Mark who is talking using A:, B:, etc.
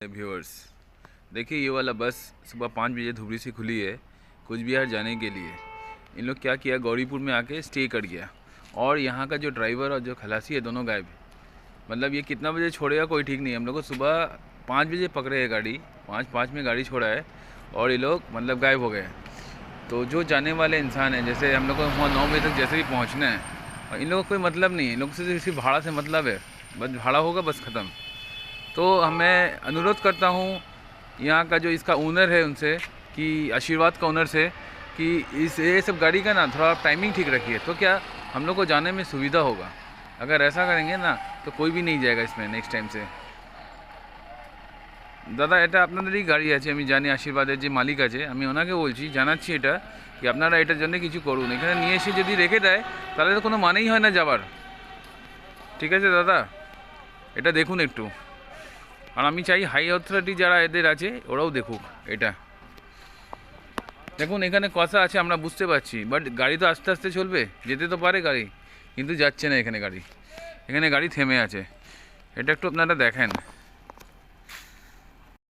A: Viewers, देखिए ये वाला बस सुबह 5 बजे धुबरी से खुली है कुछ बिहार जाने के लिए। इन लोग क्या किया, गौरीपुर में आके स्टे कर गया और यहाँ का जो ड्राइवर और जो खलासी है दोनों गायब। मतलब ये कितना बजे छोड़ेगा कोई ठीक नहीं है। हम लोग को सुबह 5 बजे पकड़े है गाड़ी, 5:05 में गाड़ी छोड़ा है और ये लोग मतलब गायब हो गए। तो जो जाने वाले इंसान हैं, जैसे हम लोग को वहाँ 9 बजे तक जैसे भी पहुँचना है, और इन लोगों को कोई मतलब नहीं है, इन लोग से सिर्फ भाड़ा से मतलब है, बस भाड़ा होगा बस ख़त्म। तो मैं अनुरोध करता हूँ यहाँ का जो इसका ओनर है उनसे, कि आशीर्वाद का ओनर से, कि इस ये सब गाड़ी का ना थोड़ा टाइमिंग ठीक रखिए, तो क्या हम लोग को जाने में सुविधा होगा। अगर ऐसा करेंगे ना तो कोई भी नहीं जाएगा इसमें नेक्स्ट टाइम से। দাদা, এটা আপনাদেরই গাড়ি আছে, আমি জানি আশীর্বাদের যে মালিক আছে, আমি ওনাকে বলছি, জানাচ্ছি এটা কি আপনারা এটার জন্য কিছু করুন। এখানে নিয়ে এসে যদি রেখে দেয় তাহলে তো কোনো মানেই হয় না যাবার। ঠিক আছে দাদা, এটা দেখুন একটু। আর আমি চাই হাই অথরিটি যারা এদের আছে ওরাও দেখুক এটা। দেখুন এখানে কথা আছে আমরা বুঝতে পারছি, বাট গাড়ি তো আস্তে আস্তে চলবে, যেতে তো পারে গাড়ি, কিন্তু যাচ্ছে না এখানে গাড়ি, এখানে গাড়ি থেমে আছে। এটা একটু আপনারা দেখেন।